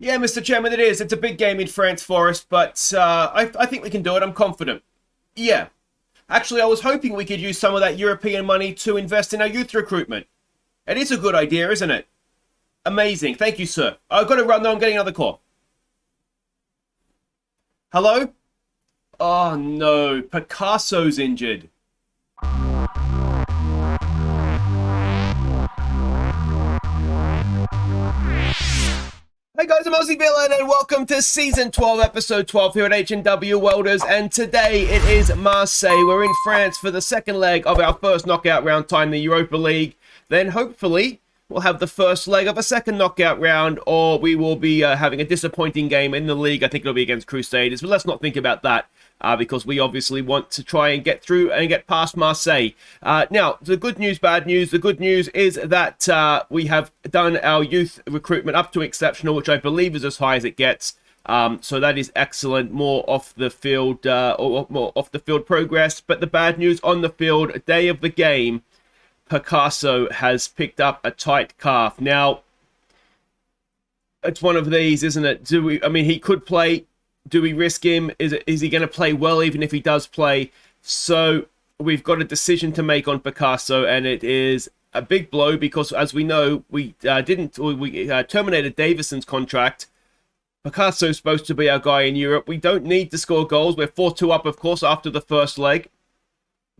Yeah, Mr. Chairman, it is. It's a big game in France for us, but I think we can do it. I'm confident. Yeah. Actually, I was hoping we could use some of that European money to invest in our youth recruitment. It is a good idea, isn't it? Amazing. Thank you, sir. I've got to run, though. I'm getting another call. Hello? Oh, no. Picasso's injured. Hey guys, I'm Aussie Villain and welcome to Season 12, Episode 12 here at H&W Welders, and today it is Marseille. We're in France for the second leg of our first knockout round tie in the Europa League. Then hopefully we'll have the first leg of a second knockout round, or we will be having a disappointing game in the league. I think it'll be against Crusaders, but let's not think about that. Because we obviously want to try and get through and get past Marseille. Now, the good news, bad news. The good news is that we have done our youth recruitment up to exceptional, which I believe is as high as it gets. So that is excellent. More off the field, or more off the field progress. But the bad news on the field, day of the game, Picasso has picked up a tight calf. Now, it's one of these, isn't it? He could play. Do we risk him? Is he going to play well even if he does play? So we've got a decision to make on Picasso, and it is a big blow because, as we know, we terminated Davison's contract. Picasso's supposed to be our guy in Europe. We don't need to score goals. We're 4-2 up, of course, after the first leg.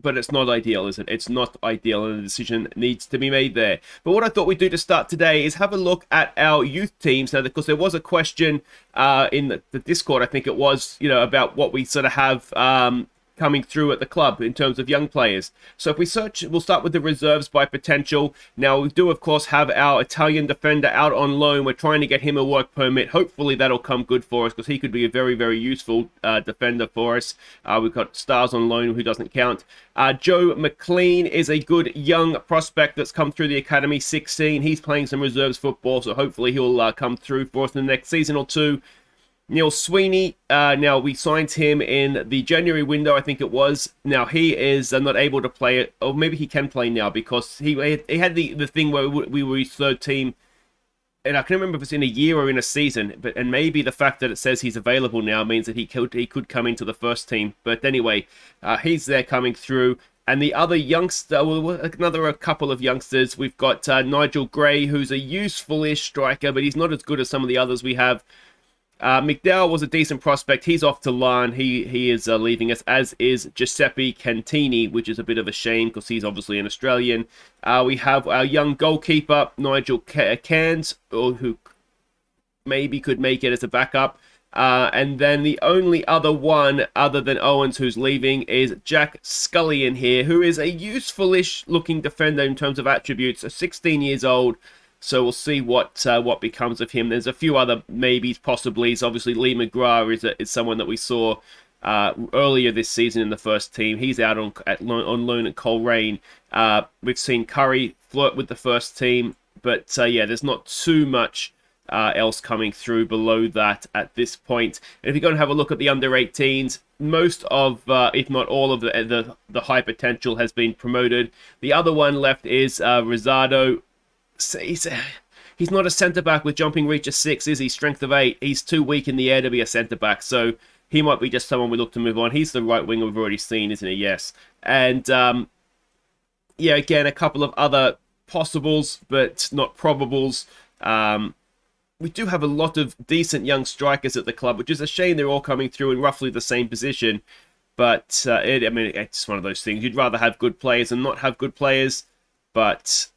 But it's not ideal, is it? It's not ideal, and a decision needs to be made there. But what I thought we'd do to start today is have a look at our youth teams. Now, because there was a question in the Discord, I think it was, about what we sort of have coming through at the club in terms of young players. So if we search, we'll start with the reserves by potential. Now, we do, of course, have our Italian defender out on loan. We're trying to get him a work permit. Hopefully, that'll come good for us because he could be a very, very useful defender for us. We've got Stars on loan, who doesn't count. Joe McLean is a good young prospect that's come through the Academy, 16. He's playing some reserves football, so hopefully he'll come through for us in the next season or two. Neil Sweeney, now we signed him in the January window, I think it was. Now he is not able to play it, or maybe he can play now because he had the thing where we were his third team, and I can't remember if it's in a year or in a season, and maybe the fact that it says he's available now means that he could come into the first team. But anyway, he's there coming through. And the other youngster, a couple of youngsters, we've got Nigel Gray, who's a useful-ish striker, but he's not as good as some of the others we have. McDowell was a decent prospect. He's off to Larne. He is leaving us, as is Giuseppe Cantini, which is a bit of a shame because he's obviously an Australian. We have our young goalkeeper, Nigel Cairns, who maybe could make it as a backup. And then the only other one, other than Owens, who's leaving, is Jack Scullion here, who is a useful-ish looking defender in terms of attributes, 16 years old. So we'll see what becomes of him. There's a few other maybes, possibly. Obviously, Lee McGrath is someone that we saw earlier this season in the first team. He's out on loan at Coleraine. We've seen Curry flirt with the first team. But there's not too much else coming through below that at this point. And if you're going to have a look at the under-18s, most of, if not all of the high potential has been promoted. The other one left is Rosado. He's not a centre-back with jumping reach of 6, is he? Strength of 8. He's too weak in the air to be a centre-back, so he might be just someone we look to move on. He's the right winger we've already seen, isn't he? Yes. And, again, a couple of other possibles, but not probables. We do have a lot of decent young strikers at the club, which is a shame they're all coming through in roughly the same position. But, it's one of those things. You'd rather have good players and not have good players, but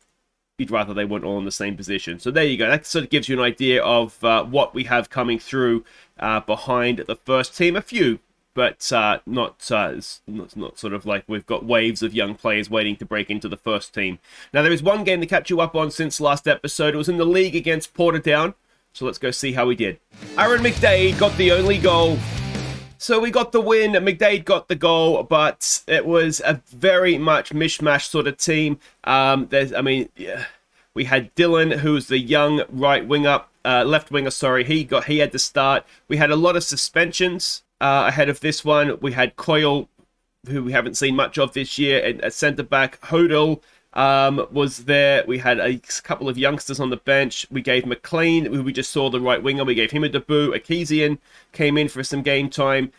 you'd rather they weren't all in the same position. So there you go. That sort of gives you an idea of what we have coming through behind the first team. A few, but not sort of like we've got waves of young players waiting to break into the first team. Now, there is one game to catch you up on since last episode. It was in the league against Portadown. So let's go see how we did. Aaron McDade got the only goal. So we got the win. McDade got the goal, but it was a very much mishmash sort of team. We had Dylan, who's the young right winger, left winger. Sorry, he had to start. We had a lot of suspensions ahead of this one. We had Coyle, who we haven't seen much of this year, at centre back. Hodel, was there. We had a couple of youngsters on the bench. We gave McLean, who we just saw, the right winger, we gave him a debut. Akesian came in for some game time.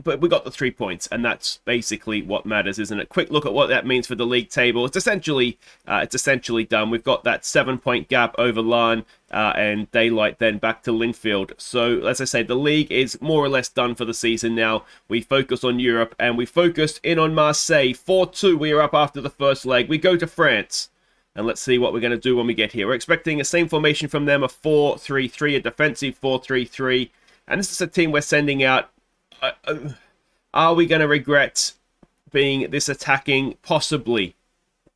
But we got the 3 points, and that's basically what matters, isn't it? Quick look at what that means for the league table. It's essentially done. We've got that 7-point gap over Larne and Daylight, then back to Linfield. So, as I say, the league is more or less done for the season now. We focus on Europe, and we focused in on Marseille. 4-2, we are up after the first leg. We go to France, and let's see what we're going to do when we get here. We're expecting the same formation from them, a 4-3-3, a defensive 4-3-3. And this is a team we're sending out. Are we going to regret being this attacking? Possibly.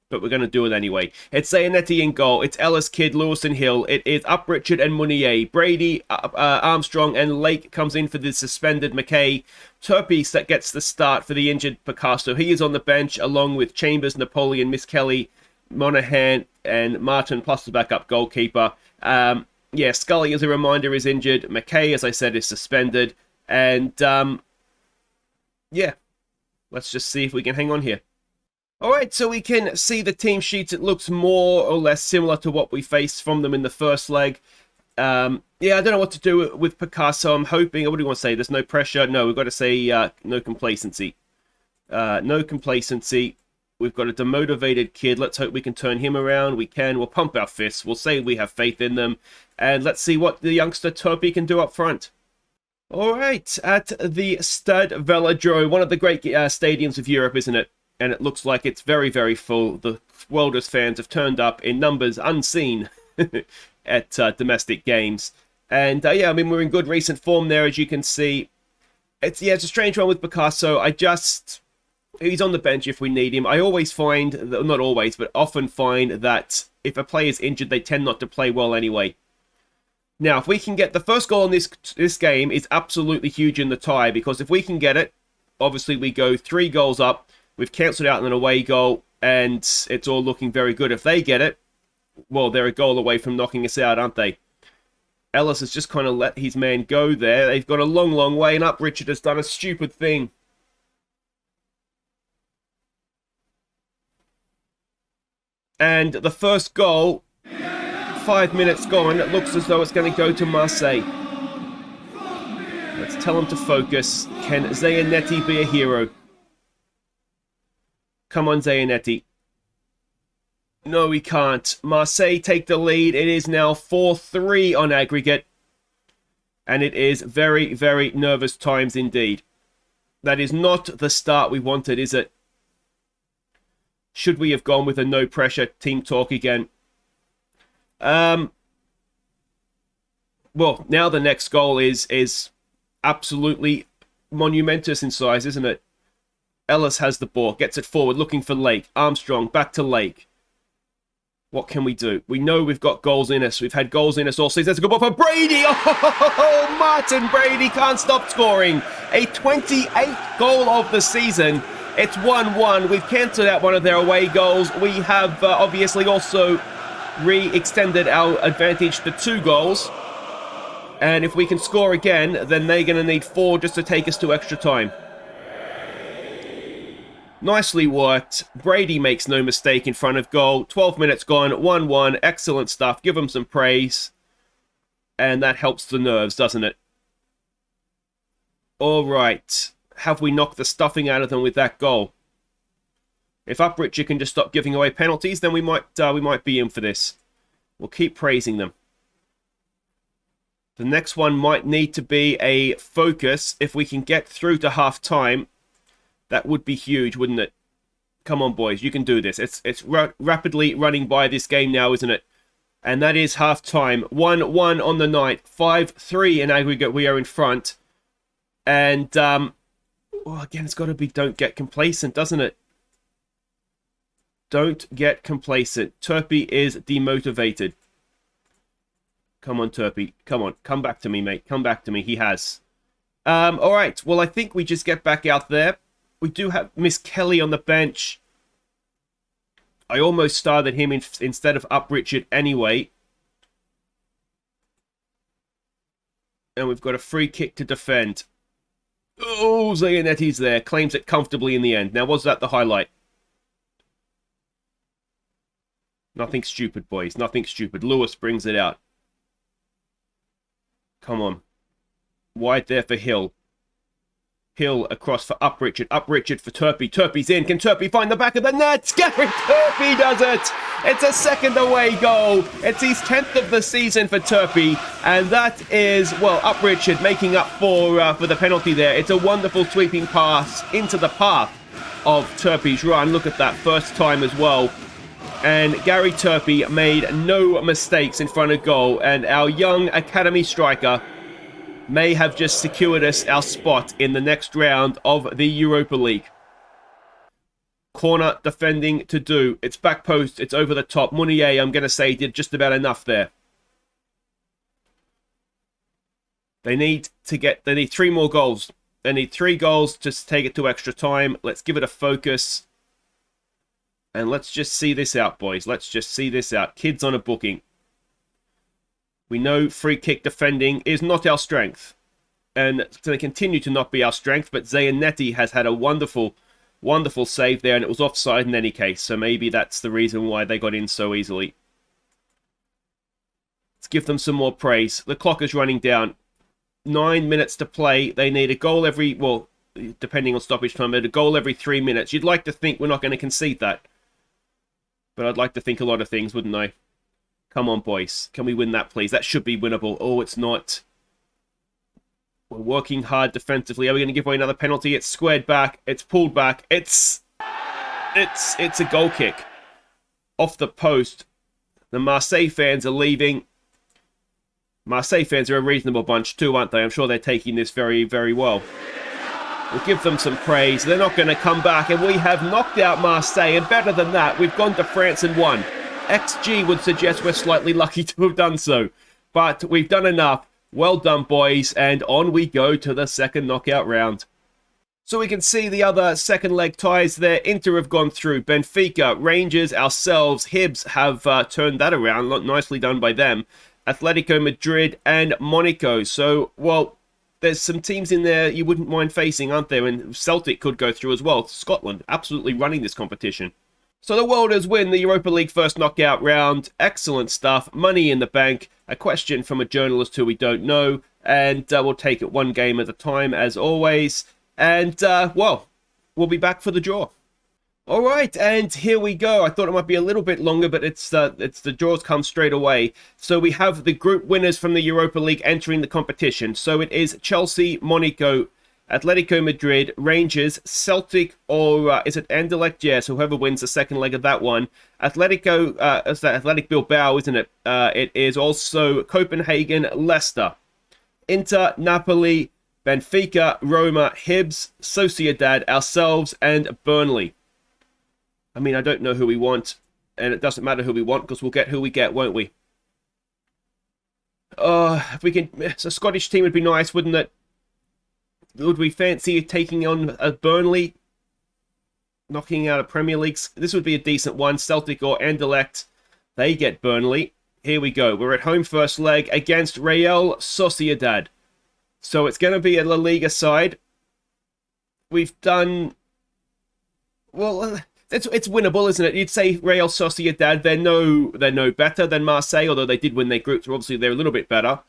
But we're going to do it anyway. It's Zayanetti in goal. It's Ellis, Kidd, Lewis and Hill. It is Up Richard and Munier. Brady, Armstrong and Lake comes in for the suspended McKay. Turpis that gets the start for the injured Picasso. He is on the bench along with Chambers, Napoleon, Miss Kelly, Monahan and Martin plus the backup goalkeeper. Yeah, Scully, as a reminder, is injured. McKay, as I said, is suspended. And, yeah, let's just see if we can hang on here. All right, so we can see the team sheets. It looks more or less similar to what we faced from them in the first leg. Yeah, I don't know what to do with Picasso. I'm hoping, what do you want to say? There's no pressure. No, we've got to say no complacency. No complacency. We've got a demotivated kid. Let's hope we can turn him around. We can. We'll pump our fists. We'll say we have faith in them. And let's see what the youngster Turpy can do up front. All right, at the Stade Velodrome, one of the great stadiums of Europe, isn't it? And it looks like it's very, very full. The Welders fans have turned up in numbers unseen at domestic games. And, yeah, I mean, we're in good recent form there, as you can see. It's a strange one with Picasso. He's on the bench if we need him. I always find, not always, but often find that if a player's injured, they tend not to play well anyway. Now, if we can get the first goal in this game is absolutely huge in the tie, because if we can get it, obviously we go 3 goals up. We've cancelled out an away goal, and it's all looking very good. If they get it, well, they're a goal away from knocking us out, aren't they? Ellis has just kind of let his man go there. They've got a long, long way, and Up Richard has done a stupid thing. And the first goal, 5 minutes gone, it looks as though it's going to go to Marseille. Let's tell them to focus. Can Zayanetti be a hero? Come on, Zayanetti. No, he can't. Marseille take the lead. It is now 4-3 on aggregate. And it is very, very nervous times indeed. That is not the start we wanted, is it? Should we have gone with a no-pressure team talk again? Well, now the next goal is absolutely monumentous in size, isn't it? Ellis has the ball, gets it forward, looking for Lake. Armstrong, back to Lake. What can we do? We know we've got goals in us. We've had goals in us all season. That's a good ball for Brady. Oh, Martin Brady can't stop scoring. A 28th goal of the season. It's 1-1. We've cancelled out one of their away goals. We have obviously also re-extended our advantage to 2 goals. And if we can score again, then they're going to need 4 just to take us to extra time. Nicely worked. Brady makes no mistake in front of goal. 12 minutes gone, 1-1. Excellent stuff. Give him some praise. And that helps the nerves, doesn't it? All right. Have we knocked the stuffing out of them with that goal? If Up Richard can just stop giving away penalties, then we might be in for this. We'll keep praising them. The next one might need to be a focus. If we can get through to half-time, that would be huge, wouldn't it? Come on, boys, you can do this. It's rapidly running by this game now, isn't it? And that is half-time. 1-1 on the night. 5-3 in aggregate. We are in front. And, well, again, it's got to be don't get complacent, doesn't it? Don't get complacent. Turpy is demotivated. Come on, Turpy. Come on. Come back to me, mate. Come back to me. He has. All right. Well, I think we just get back out there. We do have Miss Kelly on the bench. I almost started him instead of Up Richard anyway. And we've got a free kick to defend. Oh, Zayanetti's there. Claims it comfortably in the end. Now, was that the highlight? Nothing stupid, boys. Nothing stupid. Lewis brings it out. Come on. Wide there for Hill. Hill across for Up Richard. Up Richard for Turpey. Turpey's in. Can Turpey find the back of the net? Gary Turpey does it. It's a second away goal. It's his 10th of the season for Turpey. And that is, well, Up Richard making up for the penalty there. It's a wonderful sweeping pass into the path of Turpey's run. Look at that first time as well. And Gary Turpey made no mistakes in front of goal. And our young academy striker may have just secured us our spot in the next round of the Europa League. Corner defending to do. It's back post. It's over the top. Mounier, I'm going to say, did just about enough there. They need 3 more goals. They need 3 goals to take it to extra time. Let's give it a focus. And let's just see this out, boys. Let's just see this out. Kids on a booking. We know free kick defending is not our strength. And it's going to continue to not be our strength. But Zayanetti has had a wonderful, wonderful save there. And it was offside in any case. So maybe that's the reason why they got in so easily. Let's give them some more praise. The clock is running down. 9 minutes to play. They need a goal every, well, depending on stoppage time, a goal every 3 minutes. You'd like to think we're not going to concede that. But I'd like to think a lot of things, wouldn't I? Come on, boys. Can we win that, please? That should be winnable. Oh, it's not. We're working hard defensively. Are we going to give away another penalty? It's squared back. It's pulled back. It's a goal kick. Off the post. The Marseille fans are leaving. Marseille fans are a reasonable bunch too, aren't they? I'm sure they're taking this very, very well. We'll give them some praise. They're not going to come back. And we have knocked out Marseille. And better than that, we've gone to France and won. XG would suggest we're slightly lucky to have done so. But we've done enough. Well done, boys. And on we go to the second knockout round. So we can see the other second leg ties there. Inter have gone through. Benfica, Rangers, ourselves, Hibs have turned that around. Nicely done by them. Atletico Madrid and Monaco. So, well, there's some teams in there you wouldn't mind facing, aren't there? And Celtic could go through as well. Scotland absolutely running this competition. So the Welders win the Europa League first knockout round. Excellent stuff. Money in the bank. A question from a journalist who we don't know. And we'll take it one game at a time, as always. And, well, we'll be back for the draw. All right, and here we go. I thought it might be a little bit longer, but it's the draws come straight away. So we have the group winners from the Europa League entering the competition. So it is Chelsea, Monaco, Atletico Madrid, Rangers, Celtic, or is it Anderlecht? Yeah, so whoever wins the second leg of that one. Atletico, it's that Athletic Bilbao, isn't it? It is also Copenhagen, Leicester, Inter, Napoli, Benfica, Roma, Hibs, Sociedad, ourselves, and Burnley. I mean, I don't know who we want, and it doesn't matter who we want because we'll get who we get, won't we? If we can, a Scottish team would be nice, wouldn't it? Would we fancy taking on a Burnley, knocking out a Premier League? This would be a decent one. Celtic or Anderlecht, they get Burnley. Here we go. We're at home first leg against Real Sociedad. So it's going to be a La Liga side. We've done, well, it's winnable, isn't it? You'd say Real Sociedad, they're no better than Marseille, although they did win their groups, so obviously they're a little bit better.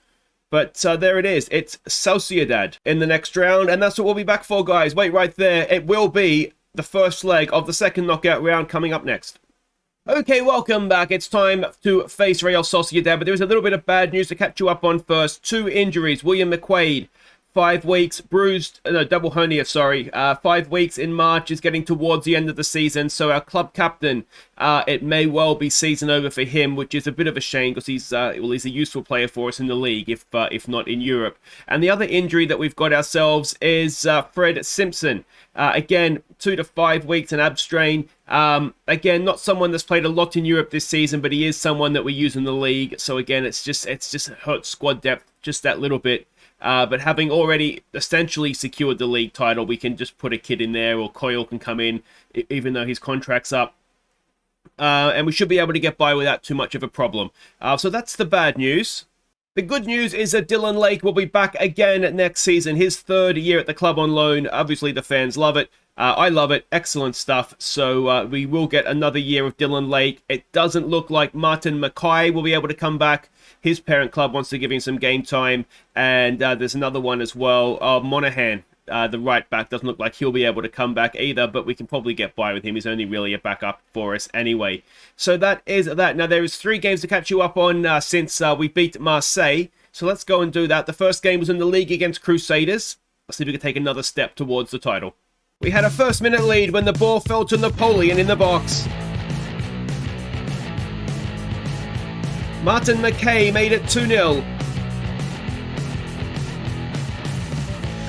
But there it is. It's Sociedad in the next round, and that's what we'll be back for, guys. Wait right there. It will be the first leg of the second knockout round coming up next. Okay, welcome back. It's time to face Real Sociedad, but there's a little bit of bad news to catch you up on first. 2 injuries. William McQuaid, 5 weeks, bruised, no, double hernia, sorry. 5 weeks in March, is getting towards the end of the season. So our club captain, it may well be season over for him, which is a bit of a shame because he's a useful player for us in the league, if not in Europe. And the other injury that we've got ourselves is Fred Simpson. Again, 2 to 5 weeks, an ab strain. Again, not someone that's played a lot in Europe this season, but he is someone that we use in the league. So again, it's just hurt squad depth just that little bit. But having already essentially secured the league title, we can just put a kid in there, or Coyle can come in, even though his contract's up. And we should be able to get by without too much of a problem. So that's the bad news. The good news is that Dylan Lake will be back again next season, his 3rd year at the club on loan. Obviously, the fans love it. I love it. Excellent stuff. So we will get another year of Dylan Lake. It doesn't look like Martin Mackay will be able to come back. His parent club wants to give him some game time. And there's another one as well. Monahan, the right back, doesn't look like he'll be able to come back either, but we can probably get by with him. He's only really a backup for us anyway. So that is that. Now, there is 3 games to catch you up on since we beat Marseille. So let's go and do that. The first game was in the league against Crusaders. Let's see if we can take another step towards the title. We had a first-minute lead when the ball fell to Napoleon in the box. Martin Mackay made it 2-0.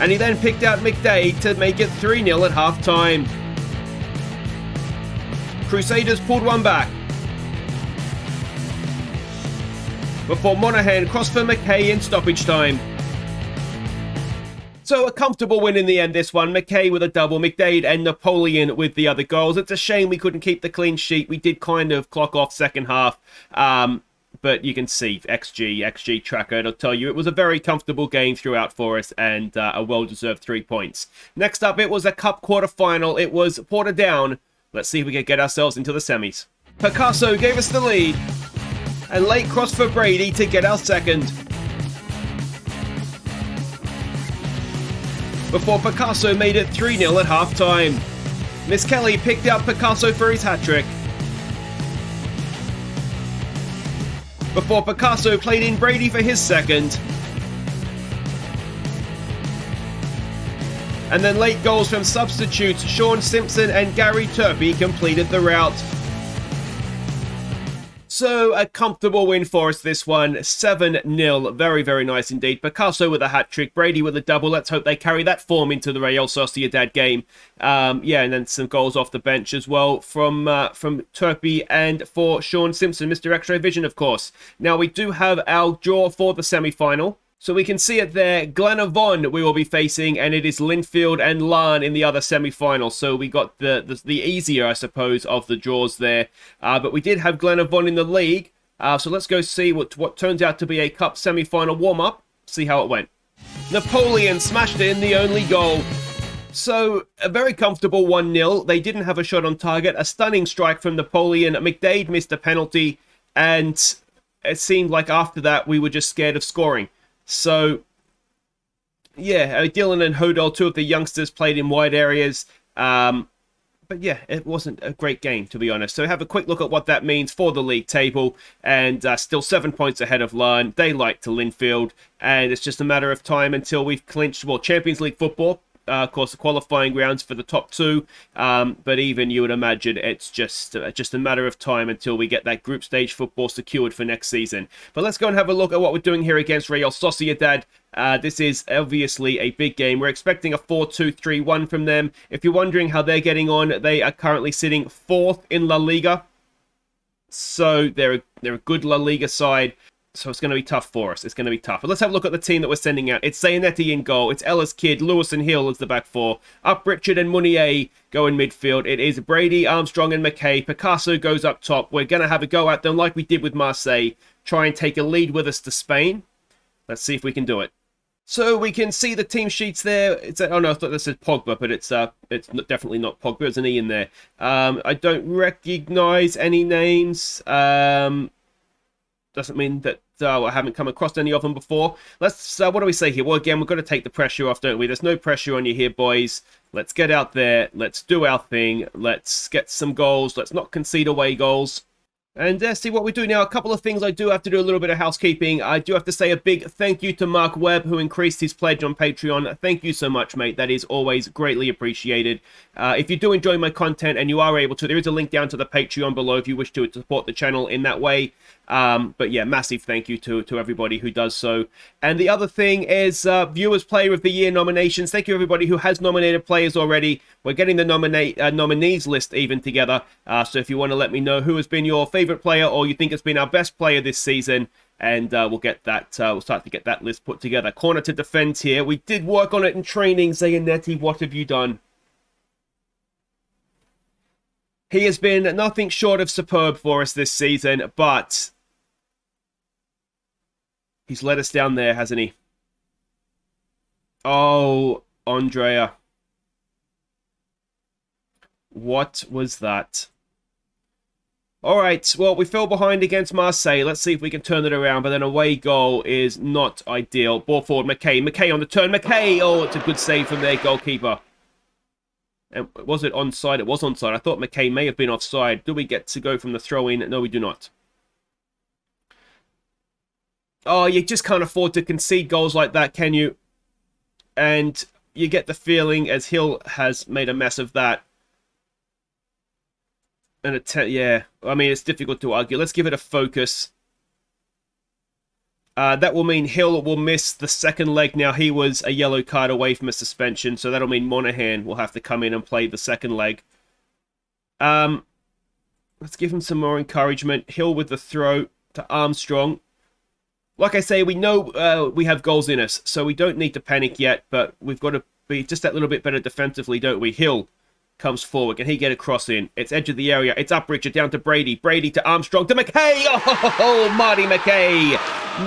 And he then picked out McDade to make it 3-0 at half-time. Crusaders pulled one back, before Monahan crossed for Mackay in stoppage time. So a comfortable win in the end, this one. Mackay with a double, McDade and Napoleon with the other goals. It's a shame we couldn't keep the clean sheet. We did kind of clock off second half. But you can see XG tracker, it'll tell you it was a very comfortable game throughout for us and a well-deserved 3 points. Next up, it was a cup quarter-final. It was Portadown. Let's see if we can get ourselves into the semis. Picasso gave us the lead, and late cross for Brady to get our second. Before Picasso made it 3-0 at half-time. Miss Kelly picked out Picasso for his hat-trick. Before Picasso played in Brady for his second. And then late goals from substitutes Sean Simpson and Gary Turpey completed the rout. So a comfortable win for us, this one. 7-0. Very, very nice indeed. Picasso with a hat-trick. Brady with a double. Let's hope they carry that form into the Real Sociedad game. Yeah, and then some goals off the bench as well from Turpey and for Sean Simpson, Mr. X-Ray Vision, of course. Now, we do have our draw for the semi-final. So we can see it there. Glenavon we will be facing, and it is Linfield and Larne in the other semi-final. So we got the easier, I suppose, of the draws there. But we did have Glenavon in the league. So let's go see what turns out to be a cup semi-final warm-up. See how it went. Napoleon smashed in the only goal. So a very comfortable 1-0. They didn't have a shot on target. A stunning strike from Napoleon. McDade missed a penalty. And it seemed like after that we were just scared of scoring. So, yeah, Dylan and Hodel, 2 of the youngsters, played in wide areas. But yeah, it wasn't a great game, to be honest. So have a quick look at what that means for the league table. And still 7 points ahead of Larne. Daylight to Linfield. And it's just a matter of time until we've clinched, well, Champions League football. Of course, the qualifying rounds for the top 2. But even you would imagine it's just a matter of time until we get that group stage football secured for next season. But let's go and have a look at what we're doing here against Real Sociedad. This is obviously a big game. We're expecting a 4-2-3-1 from them. If you're wondering how they're getting on, they are currently sitting 4th in La Liga. So they're a good La Liga side. So it's going to be tough for us. It's going to be tough. But let's have a look at the team that we're sending out. It's Zanetti in goal. It's Ellis Kidd, Lewis and Hill as the back 4. Up Richard and Munier go in midfield. It is Brady, Armstrong and Mackay. Picasso goes up top. We're going to have a go at them like we did with Marseille. Try and take a lead with us to Spain. Let's see if we can do it. So we can see the team sheets there. Oh no, I thought this said Pogba, but it's definitely not Pogba. There's an E in there. I don't recognize any names. Doesn't mean that I haven't come across any of them before. Let's, what do we say here? Well, again, we've got to take the pressure off, don't we? There's no pressure on you here, boys. Let's get out there. Let's do our thing. Let's get some goals. Let's not concede away goals. And see what we do now. A couple of things I do have to do a little bit of housekeeping. I do have to say a big thank you to Mark Webb, who increased his pledge on Patreon. Thank you so much, mate. That is always greatly appreciated. If you do enjoy my content and you are able to, there is a link down to the Patreon below if you wish to support the channel in that way. But yeah, massive thank you to everybody who does so. And the other thing is Viewers Player of the Year nominations. Thank you everybody who has nominated players already. We're getting the nominees list even together. So if you want to let me know who has been your favorite player or you think has been our best player this season, and we'll get that. We'll start to get that list put together. Corner to defend here. We did work on it in training. Zanetti, what have you done? He has been nothing short of superb for us this season, but he's let us down there, hasn't he? Oh, Andrea. What was that? All right, well, we fell behind against Marseille. Let's see if we can turn it around, but then away goal is not ideal. Ball forward, McKay. McKay on the turn. McKay! Oh, it's a good save from their goalkeeper. And was it onside? It was onside. I thought McKay may have been offside. Do we get to go from the throw-in? No, we do not. Oh, you just can't afford to concede goals like that, can you? And you get the feeling, as Hill has made a mess of that. And yeah, I mean, it's difficult to argue. Let's give it a focus. That will mean Hill will miss the second leg now. He was a yellow card away from a suspension, so that'll mean Monahan will have to come in and play the second leg. Let's give him some more encouragement. Hill with the throw to Armstrong. Like I say, we know we have goals in us, so we don't need to panic yet, but we've got to be just that little bit better defensively, don't we? Hill comes forward. Can he get a cross in? It's edge of the area. It's up Richard down to Brady. Brady to Armstrong to McKay. Oh, Marty McKay.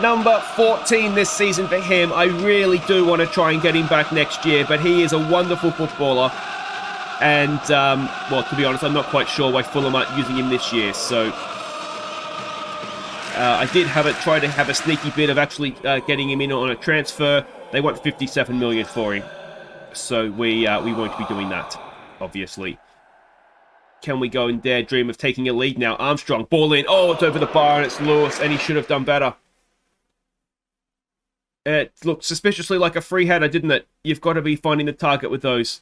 Number 14 this season for him. I really do want to try and get him back next year, but he is a wonderful footballer. And, well, to be honest, I'm not quite sure why Fulham aren't using him this year. So, I did try to have a sneaky bit of actually getting him in on a transfer. They want 57 million for him. So we won't be doing that, obviously. Can we go and dare dream of taking a lead now? Armstrong, ball in. Oh, it's over the bar and it's Lewis, and he should have done better. It looked suspiciously like a free header, didn't it? You've got to be finding the target with those.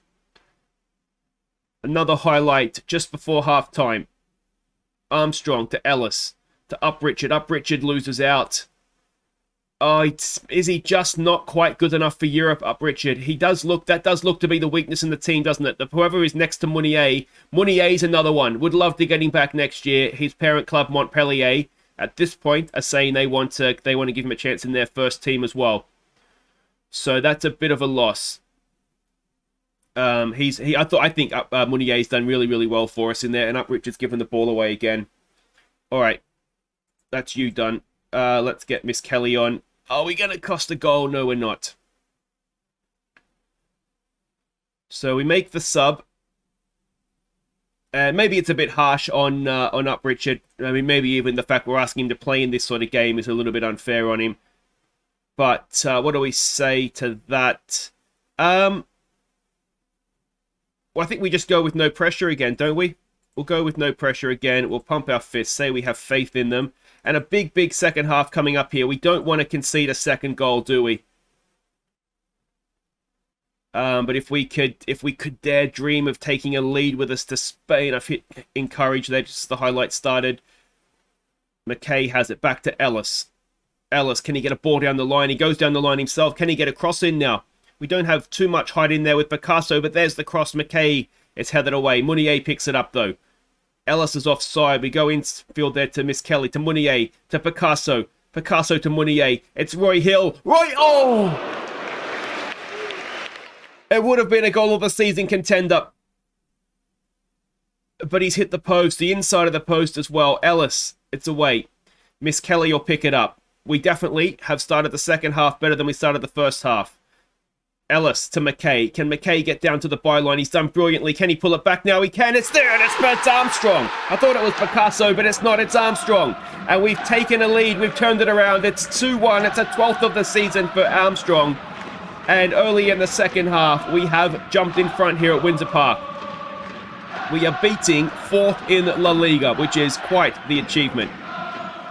Another highlight just before half-time. Armstrong to Ellis. To Up Richard. Up Richard loses out. Oh, is he just not quite good enough for Europe, Up Richard? That does look to be the weakness in the team, doesn't it? Whoever is next to Mounier's another one. Would love to get him back next year. His parent club, Montpellier, at this point, are saying they want to give him a chance in their first team as well. So that's a bit of a loss. I think Mounier's done really, really well for us in there, and Up Richard's given the ball away again. All right, that's you done. Let's get Miss Kelly on. Are we going to cost a goal? No, we're not. So we make the sub. Maybe it's a bit harsh on Up Richard. I mean, maybe even the fact we're asking him to play in this sort of game is a little bit unfair on him. But what do we say to that? Well, I think we just go with no pressure again, don't we? We'll go with no pressure again. We'll pump our fists, say we have faith in them. And a big, big second half coming up here. We don't want to concede a second goal, do we? But if we could dare dream of taking a lead with us to Spain, I've hit encourage there just as the highlight started. McKay has it back to Ellis. Ellis, can he get a ball down the line? He goes down the line himself. Can he get a cross in now? We don't have too much height in there with Picasso, but there's the cross. McKay is headed away. Mounier picks it up, though. Ellis is offside. We go infield there to Miss Kelly, to Mounier, to Picasso. Picasso to Mounier. It's Roy Hill. Oh! It would have been a goal of the season contender. But he's hit the post, the inside of the post as well. Ellis, it's away. Miss Kelly will pick it up. We definitely have started the second half better than we started the first half. Ellis to McKay. Can McKay get down to the byline? He's done brilliantly. Can he pull it back now? He can. It's there, and it's Armstrong. I thought it was Picasso, but it's not. It's Armstrong. And we've taken a lead. We've turned it around. It's 2-1. It's a 12th of the season for Armstrong. And early in the second half, we have jumped in front here at Windsor Park. We are beating 4th in La Liga, which is quite the achievement.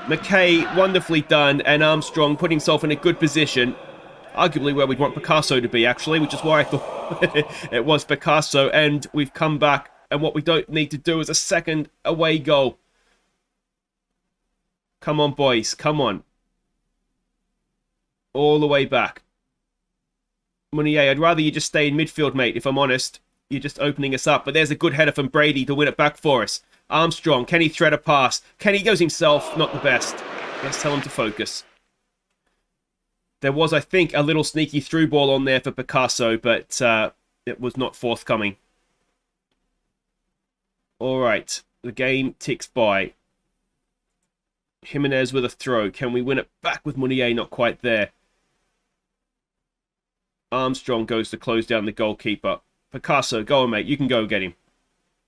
McKay, wonderfully done, and Armstrong put himself in a good position. Arguably where we'd want Picasso to be, actually, which is why I thought it was Picasso. And we've come back, and what we don't need to do is a second away goal. Come on, boys. Come on. All the way back. Mounier, I'd rather you just stay in midfield, mate, if I'm honest. You're just opening us up. But there's a good header from Brady to win it back for us. Armstrong, can he thread a pass? Can he goes himself? Not the best. Let's tell him to focus. There was, I think, a little sneaky through ball on there for Picasso, but it was not forthcoming. All right, the game ticks by. Jimenez with a throw. Can we win it back with Mounier? Not quite there. Armstrong goes to close down the goalkeeper. Picasso, go on, mate. You can go get him.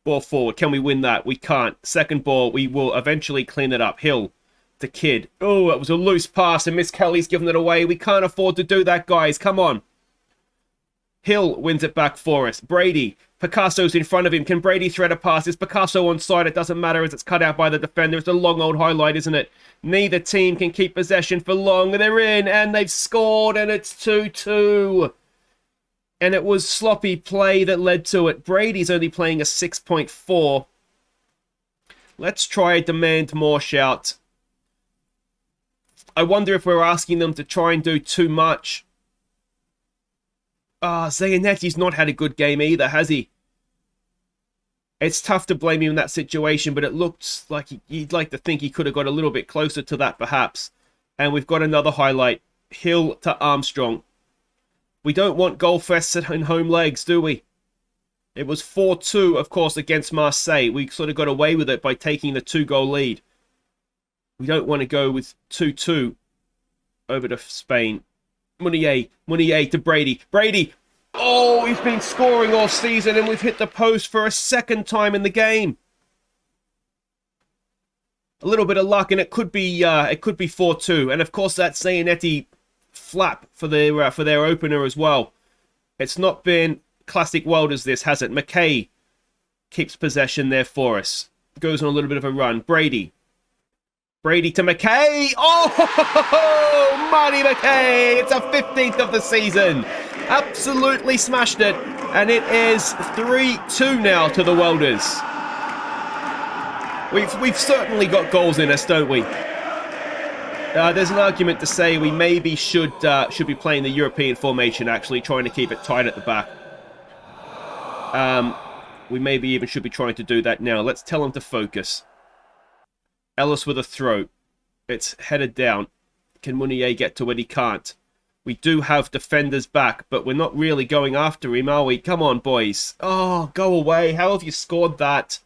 Ball forward. Can we win that? We can't. Second ball. We will eventually clean it up. Hill to Kidd. Oh, it was a loose pass and Miss Kelly's given it away. We can't afford to do that, guys. Come on. Hill wins it back for us. Brady. Picasso's in front of him. Can Brady thread a pass? Is Picasso onside? It doesn't matter as it's cut out by the defender. It's a long old highlight, isn't it? Neither team can keep possession for long. They're in and they've scored and it's 2-2. And it was sloppy play that led to it. Brady's only playing a 6.4. Let's try a demand more shout. I wonder if we're asking them to try and do too much. Zayanetti's not had a good game either, has he? It's tough to blame him in that situation, but it looks like you'd like to think he could have got a little bit closer to that, perhaps. And we've got another highlight. Hill to Armstrong. We don't want goal fests in home legs, do we? It was 4-2, of course, against Marseille. We sort of got away with it by taking the 2-goal lead. We don't want to go with 2-2 over to Spain. Munier to Brady. Brady! Oh, he's been scoring all season and we've hit the post for a second time in the game. A little bit of luck and it could be 4-2. And of course that Zayanetti flap for their opener as well. It's not been classic Welders this, has it? McKay keeps possession there for us. Goes on a little bit of a run. Brady to McKay. Oh, Marty McKay. It's a 15th of the season. Absolutely smashed it. And it is 3-2 now to the Welders. We've certainly got goals in us, don't we? There's an argument to say we maybe should be playing the European formation, actually, trying to keep it tight at the back. We maybe even should be trying to do that now. Let's tell them to focus. Ellis with a throw. It's headed down. Can Munier get to it? He can't. We do have defenders back, but we're not really going after him, are we? Come on, boys. Oh, go away. How have you scored that?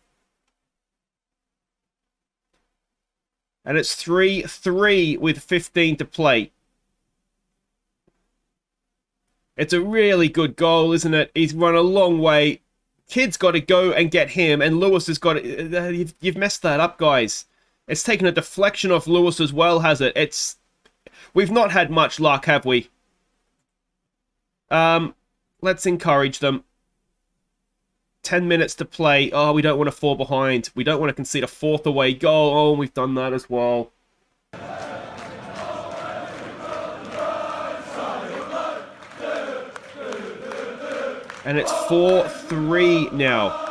And it's 3-3 with 15 to play. It's a really good goal, isn't it? He's run a long way. Kid's got to go and get him, and Lewis has got to... You've messed that up, guys. It's taken a deflection off Lewis as well, has it? We've not had much luck, have we? Let's encourage them. 10 minutes to play. Oh, we don't want to fall behind. We don't want to concede a fourth away goal. Oh, we've done that as well. And it's 4-3 now.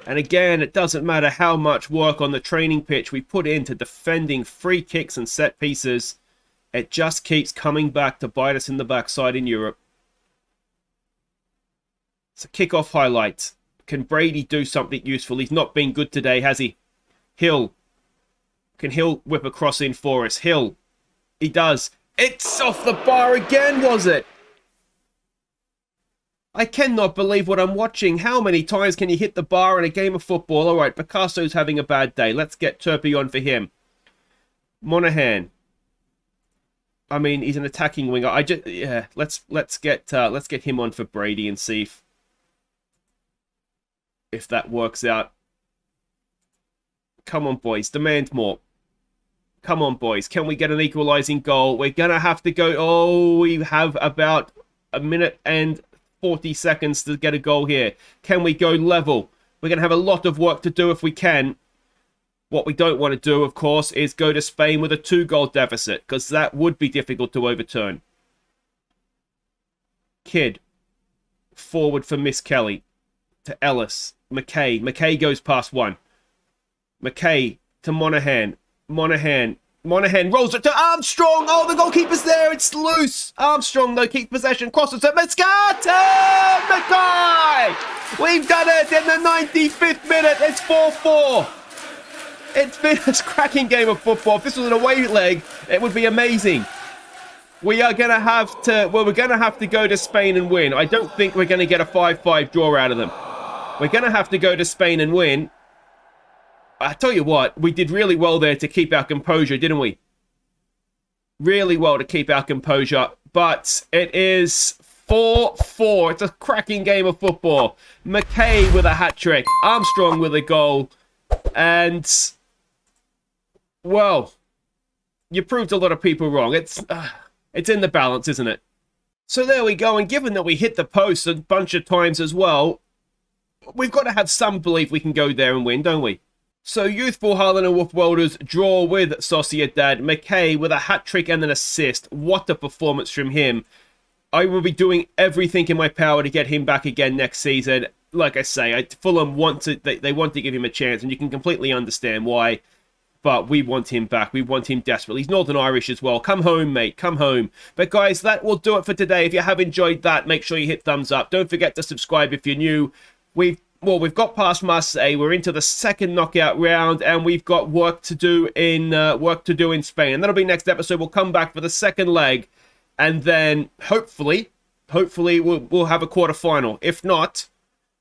And again, it doesn't matter how much work on the training pitch we put into defending free kicks and set pieces. It just keeps coming back to bite us in the backside in Europe. It's a kickoff highlight. Can Brady do something useful? He's not been good today, has he? Hill. Can Hill whip a cross in for us? Hill. He does. It's off the bar again, was it? I cannot believe what I'm watching. How many times can you hit the bar in a game of football? All right, Picasso's having a bad day. Let's get Turpey on for him. Monahan. I mean, he's an attacking winger. Let's get him on for Brady and see if that works out. Come on, boys, demand more. Come on, boys. Can we get an equalising goal? We're gonna have to go. Oh, we have about a minute and 40 seconds to get a goal here. Can we go level? We're going to have a lot of work to do if we can. What we don't want to do, of course, is go to Spain with a 2-goal deficit, because that would be difficult to overturn. Kidd. Forward for Miss Kelly. To Ellis. McKay. McKay goes past one. McKay to Monahan. Monahan rolls it to Armstrong. Oh, the goalkeeper's there. It's loose. Armstrong, though, keeps possession. Crosses to Mascata! Mackay! We've done it in the 95th minute. It's 4-4. It's been a cracking game of football. If this was an away leg, it would be amazing. We are going to have to... Well, we're going to have to go to Spain and win. I don't think we're going to get a 5-5 draw out of them. We're going to have to go to Spain and win. I tell you what, we did really well there to keep our composure, didn't we? Really well to keep our composure. But it is 4-4. It's a cracking game of football. McKay with a hat-trick. Armstrong with a goal. And, well, you proved a lot of people wrong. It's in the balance, isn't it? So there we go. And given that we hit the post a bunch of times as well, we've got to have some belief we can go there and win, don't we? So youthful Harlan and Wolf Welders draw with Sociedad. McKay with a hat-trick and an assist. What a performance from him. I will be doing everything in my power to get him back again next season. Like I say, Fulham want to, they want to give him a chance, and you can completely understand why. But we want him back. We want him desperately. He's Northern Irish as well. Come home, mate. Come home. But guys, that will do it for today. If you have enjoyed that, make sure you hit thumbs up. Don't forget to subscribe if you're new. We've got past Marseille. We're into the second knockout round, and we've got work to do in Spain. And that'll be next episode. We'll come back for the second leg, and then hopefully we'll have a quarterfinal. If not,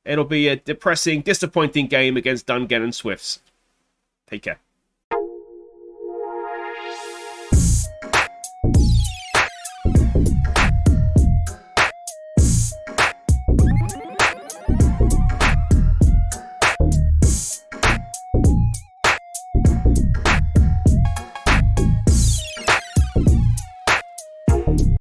it'll be a depressing, disappointing game against Dungan and Swifts. Take care.